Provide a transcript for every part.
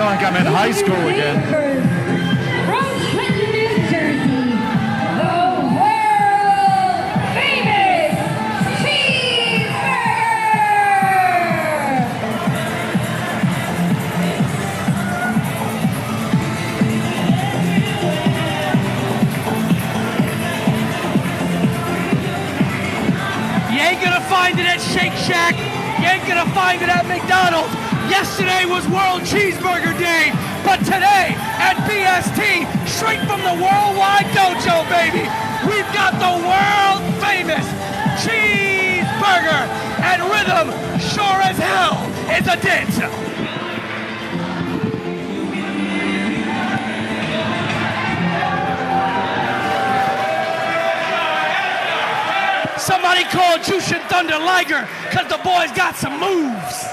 feel like I'm in high school again. From Clinton, New Jersey, the world-famous Cheeseburger! You ain't gonna find it at Shake Shack. You ain't gonna find it at McDonald's. Yesterday was World Cheeseburger Day, but today at BST, straight from the Worldwide Dojo, baby, we've got the world-famous Cheeseburger, and Rhythm sure as hell is a dancer. Somebody call Jushin Thunder Liger, because the boy's got some moves.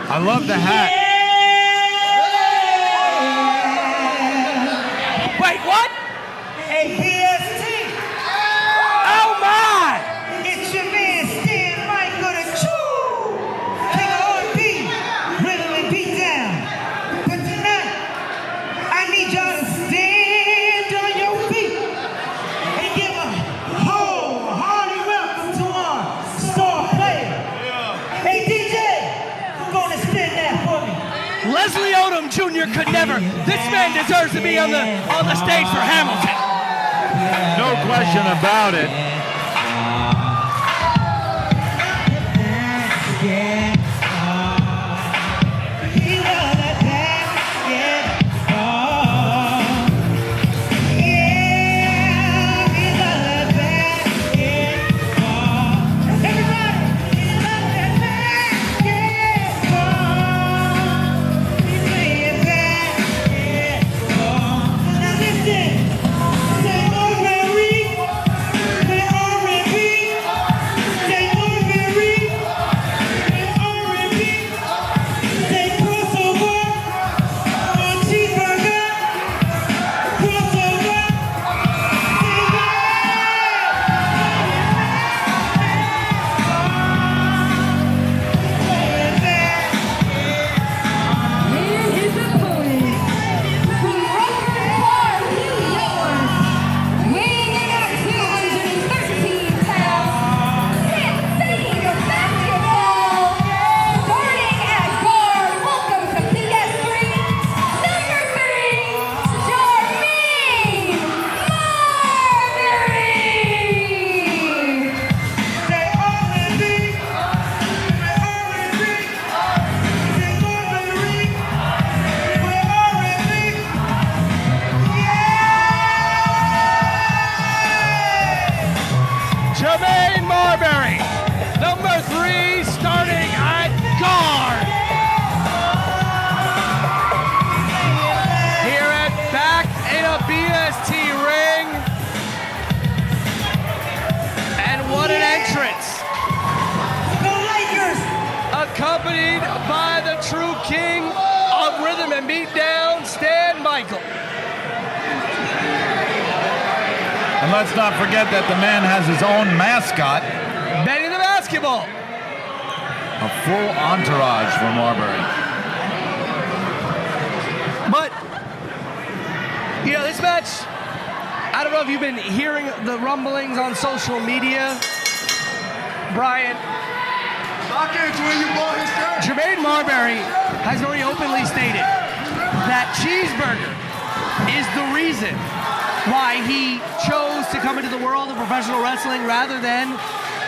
I love the hat. Wait, what? Hey, BST. Oh my! It's your man, Stan Michael, the true king of R&B, rhythm and beat down. But tonight, I need y'all to stand on your feet and give a wholehearted welcome to our star player. Hey, DJ, who's gonna spin that for me? Leslie Odom Jr. could never. This man deserves to be on the stage for Hamilton. No question about it. Jermaine Marbury, number 3, starting at guard. Here at back in a BST ring. And what an entrance. Go Lakers! Accompanied by the true king of rhythm and beatdown, Stan Michael. And let's not forget that the man has his own mascot. Benny the basketball. A full entourage for Marbury. But, you know, this match, I don't know if you've been hearing the rumblings on social media. Brian. Jermaine Marbury has already openly stated that Cheeseburger is the reason why he chose to come into the world of professional wrestling rather than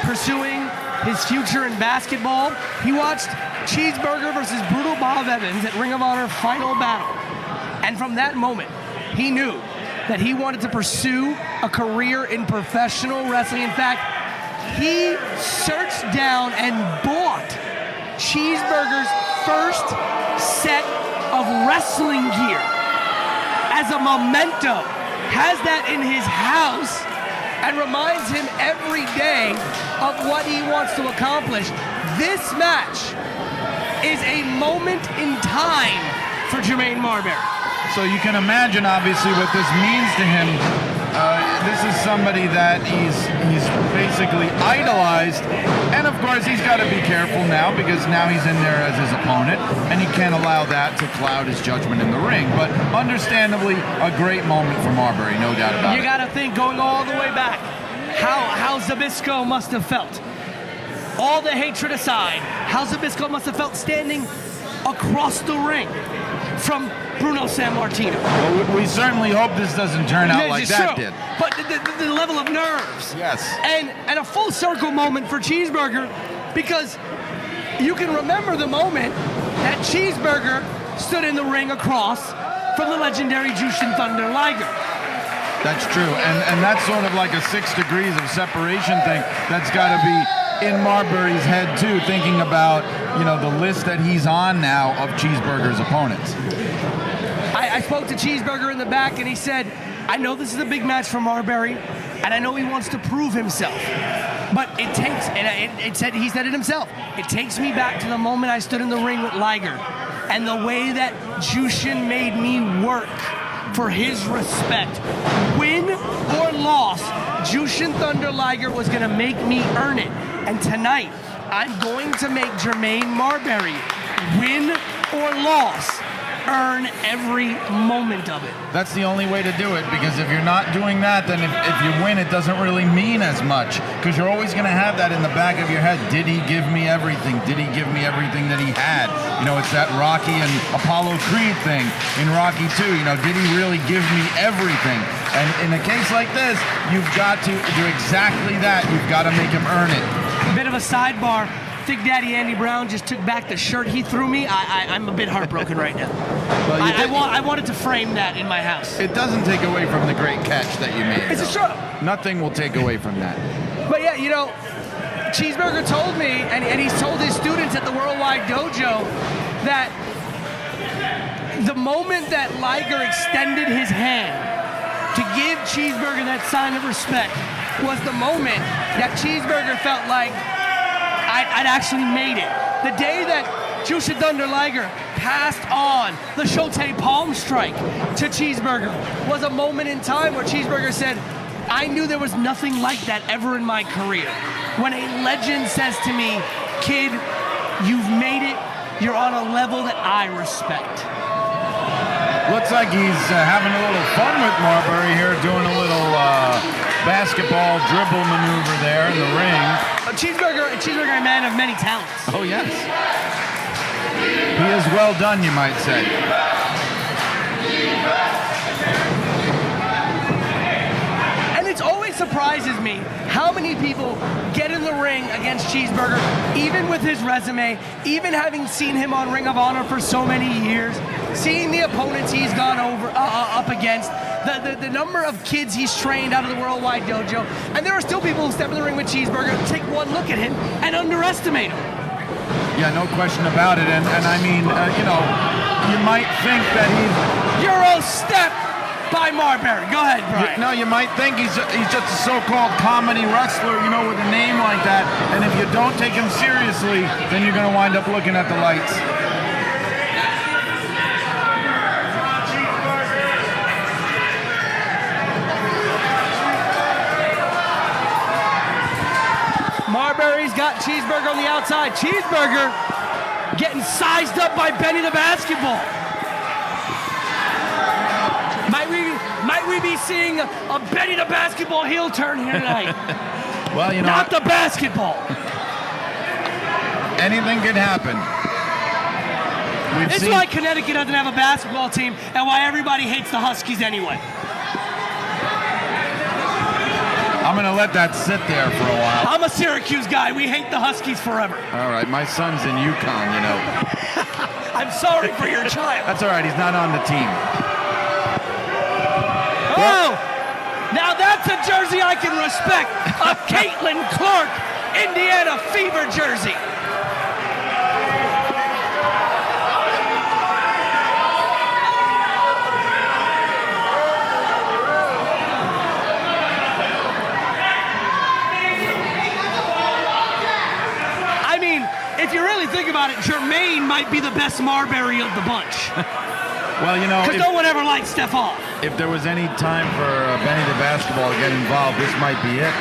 pursuing his future in basketball. He watched Cheeseburger versus Brutal Bob Evans at Ring of Honor Final Battle. And from that moment, he knew that he wanted to pursue a career in professional wrestling. In fact, he searched down and bought Cheeseburger's first set of wrestling gear as a memento. Has that in his house and reminds him every day of what he wants to accomplish. This match is a moment in time for Jermaine Marbury. So you can imagine, obviously, what this means to him This is somebody that he's basically idolized, and of course he's got to be careful now because now he's in there as his opponent, and he can't allow that to cloud his judgment in the ring. But understandably, a great moment for Marbury, no doubt about it. You got to think, going all the way back, how Zbyszko must have felt. All the hatred aside, how Zbyszko must have felt standing across the ring from Bruno Sammartino. Well, we certainly hope this doesn't turn out like that true. did. But the level of nerves. Yes. And a full circle moment for Cheeseburger, because you can remember the moment that Cheeseburger stood in the ring across from the legendary Jushin Thunder Liger. That's true, and that's sort of like a 6 degrees of separation thing that's got to be in Marbury's head too, thinking about, you know, the list that he's on now of Cheeseburger's opponents. I spoke to Cheeseburger in the back, and he said, I know this is a big match for Marbury, and I know he wants to prove himself. But it takes, and he said it himself, it takes me back to the moment I stood in the ring with Liger, and the way that Jushin made me work for his respect. Win or loss, Jushin Thunder Liger was going to make me earn it. And tonight, I'm going to make Jermaine Marbury, win or loss, earn every moment of it. That's the only way to do it, because if you're not doing that, then if you win, it doesn't really mean as much, because you're always going to have that in the back of your head. Did he give me everything? Did he give me everything that he had? You know, it's that Rocky and Apollo Creed thing in Rocky 2. You know, did he really give me everything? And in a case like this, you've got to do exactly that. You've got to make him earn it. Bit of a sidebar. Big Daddy Andy Brown just took back the shirt he threw me. I'm a bit heartbroken right now. Well, I wanted to frame that in my house. It doesn't take away from the great catch that you made. It's a show. Nothing will take away from that. But yeah, you know, Cheeseburger told me, and he's told his students at the Worldwide Dojo, that the moment that Liger extended his hand to give Cheeseburger that sign of respect was the moment that Cheeseburger felt like I'd actually made it. The day that Jushin Thunder Liger passed on the Shote Palm Strike to Cheeseburger was a moment in time where Cheeseburger said, I knew there was nothing like that ever in my career. When a legend says to me, kid, you've made it, you're on a level that I respect. Looks like he's having a little fun with Marbury here, doing a little basketball dribble maneuver there in the ring. Cheeseburger, a man of many talents. Oh, yes. He is well done, you might say. And it always surprises me how many people get in the ring against Cheeseburger, even with his resume, even having seen him on Ring of Honor for so many years, seeing the opponents he's gone up against, the number of kids he's trained out of the Worldwide Dojo, and there are still people who step in the ring with Cheeseburger, take one look at him, and underestimate him. Yeah, no question about it. And I mean, you know, you might think that he's... Euro step by Marbury. Go ahead, Brian. No, you might think he's just a so-called comedy wrestler, you know, with a name like that. And if you don't take him seriously, then you're going to wind up looking at the lights. Marbury's got Cheeseburger on the outside. Cheeseburger getting sized up by Benny the Basketball. Might we be seeing a Benny the Basketball heel turn here tonight? Well, you know, not the basketball. Anything could happen. It's why Connecticut doesn't have a basketball team and why everybody hates the Huskies anyway. I'm going to let that sit there for a while. I'm a Syracuse guy. We hate the Huskies forever. All right, my son's in UConn, you know. I'm sorry for your child. That's all right, he's not on the team. Oh, now that's a jersey I can respect. A Caitlin Clark, Indiana Fever jersey. If you really think about it, Jermaine might be the best Marbury of the bunch. Well, you know, Because no one ever liked Steph off. if there was any time for Benny the basketball to get involved, this might be it.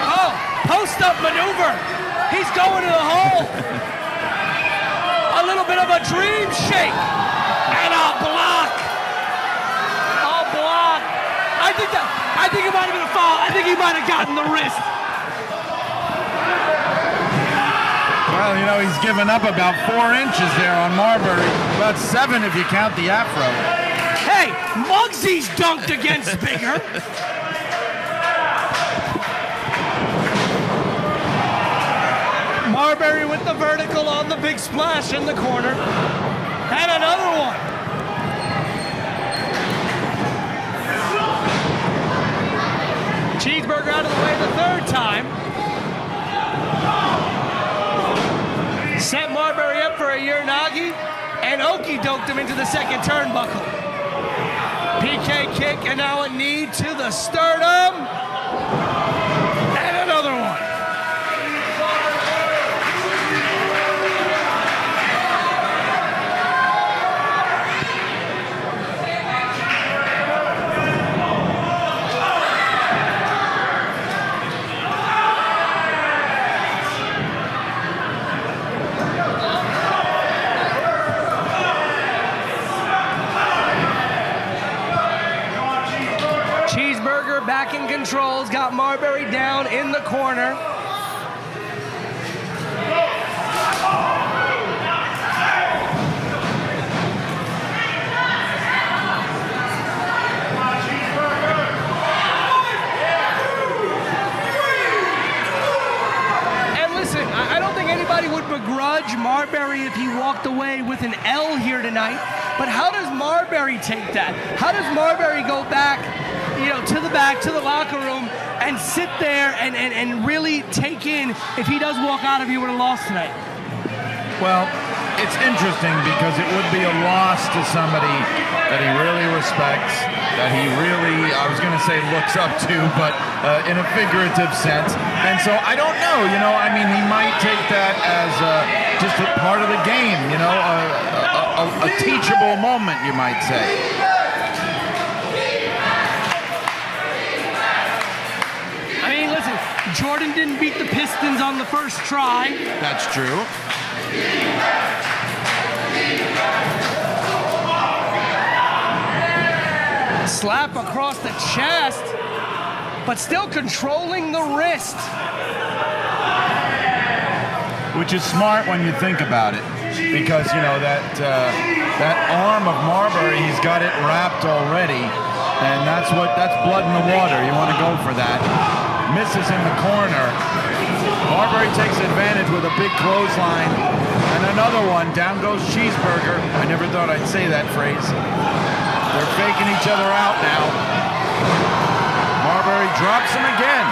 Oh, post-up maneuver. He's going to the hole. A little bit of a dream shake. And a block. A block. I think it might have been a foul. I think he might have gotten the wrist. Well, you know, he's given up about 4 inches there on Marbury. About 7 if you count the afro. Hey, Muggsy's dunked against Bigger. Marbury with the vertical on the big splash in the corner. And another one. Cheeseburger out of the way the third time. Set Marbury up for a Uranagi, and Oki doked him into the second turnbuckle. PK kick, and now a knee to the sternum. And another one. Cheeseburger back in controls, got Marbury down in the corner. And listen, I don't think anybody would begrudge Marbury if he walked away with an L here tonight. But how does Marbury take that? How does Marbury go back, you know, to the back, to the locker room, and sit there and really take in if he does walk out of here with a loss tonight? Well, it's interesting because it would be a loss to somebody that he really respects, that he really, I was going to say looks up to, but in a figurative sense. And so I don't know, you know, I mean, he might take that as just a part of the game, you know, a teachable moment, you might say. I mean, listen, Jordan didn't beat the Pistons on the first try. That's true. Slap across the chest, but still controlling the wrist. Which is smart when you think about it, because you know that arm of Marbury, he's got it wrapped already, and that's blood in the water. You want to go for that. Misses in the corner. Marbury takes advantage with a big clothesline, and another one. Down goes Cheeseburger. I never thought I'd say that phrase. They're faking each other out now. Marbury drops him again.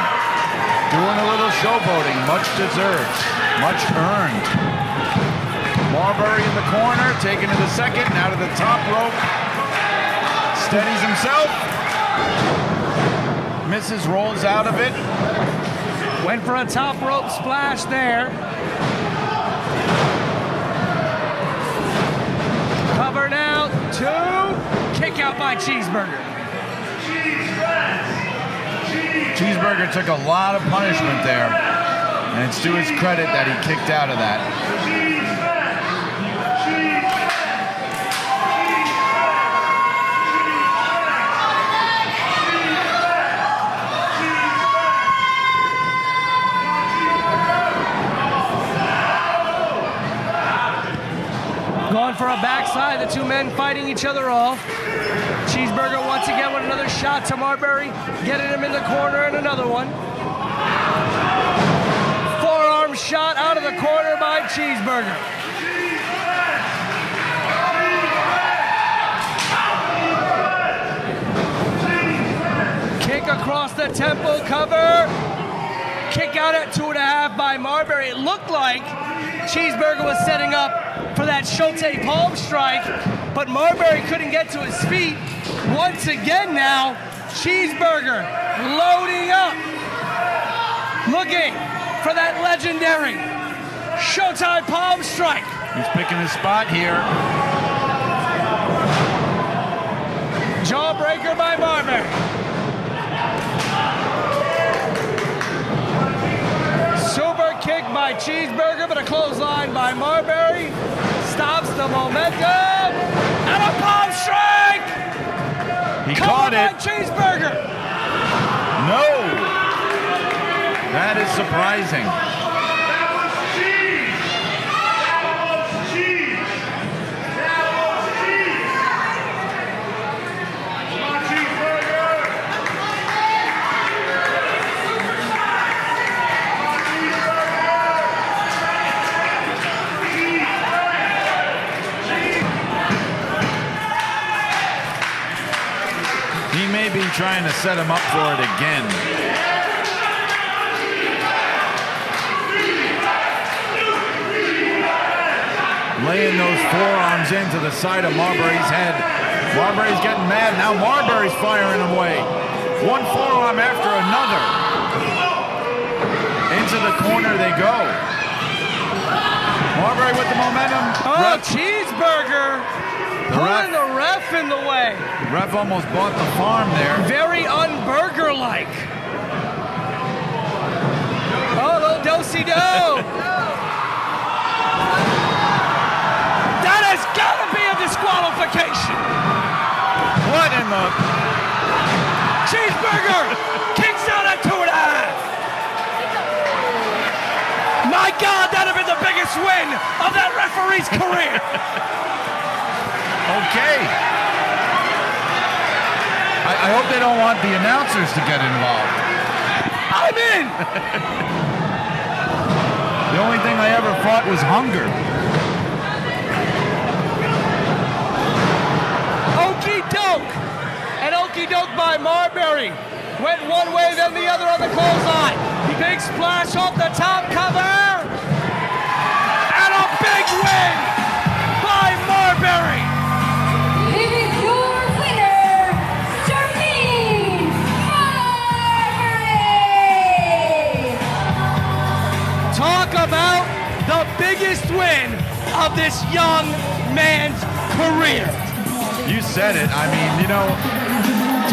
Doing a little showboating, much deserved, much earned. Marbury in the corner, taken to the second, now to the top rope. Steadies himself. Misses, rolls out of it. Went for a top rope splash there. Cover now, 2. Kick out by Cheeseburger. Cheeseburger took a lot of punishment there, and it's to his credit that he kicked out of that. Going for a backside, the two men fighting each other off. Cheeseburger once again with another shot to Marbury, getting him in the corner, and another one. Forearm shot out of the corner by Cheeseburger. Kick across the temple, cover. Kick out at 2.5 by Marbury. It looked like Cheeseburger was setting up for that Shote palm strike, but Marbury couldn't get to his feet. Once again now, Cheeseburger loading up, looking for that legendary Showtime palm strike. He's picking his spot here. by Cheeseburger, but a clothesline by Marbury. Stops the momentum. And a palm strike! He caught it. By Cheeseburger. No! That is surprising. He may be trying to set him up for it again. Laying those forearms into the side of Marbury's head. Marbury's getting mad. Now Marbury's firing away. One forearm after another. Into the corner they go. Marbury with the momentum. Oh, Cheeseburger pulling the ref in the way. Ref almost bought the farm there. Very un-burger-like. Oh, little do-si-do. That has got to be a disqualification. What in the... Cheeseburger kicks out at 2.5. My God, that'd have been the biggest win of that referee's career. Okay. I hope they don't want the announcers to get involved. I'm in. The only thing I ever fought was hunger. Okey doke. And okey doke by Marbury. Went one way, then the other on the clothesline. Big splash off the top cover. And a big win by Marbury. Here is your winner, Jermaine Marbury. Talk about the biggest win of this young man's career. You said it. I mean, you know,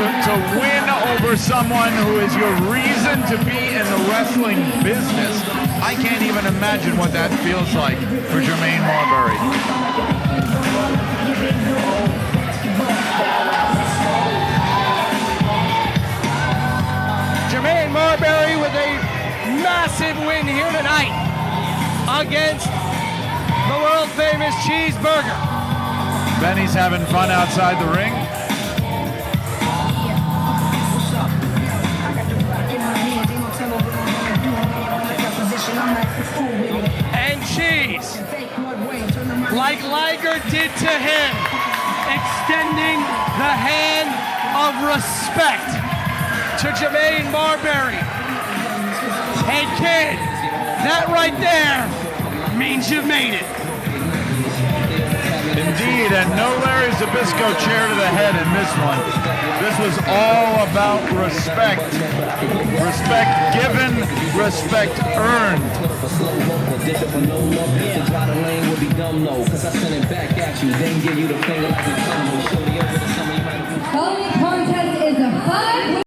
to win over someone who is your reason to be in the wrestling business, I can't even imagine what that feels like for Jermaine Marbury. Jermaine Marbury with a massive win here tonight against the world-famous Cheeseburger. Benny's having fun outside the ring. And Cheese, like Liger did to him, extending the hand of respect to Jermaine Marbury. Hey kid, that right there means you've made it. Indeed, and no Larry Zbyszko chair to the head in this one. This was all about respect. Respect given, respect earned. Try to lane will be dumb, no, cause I send it back at you, then give you the finger like a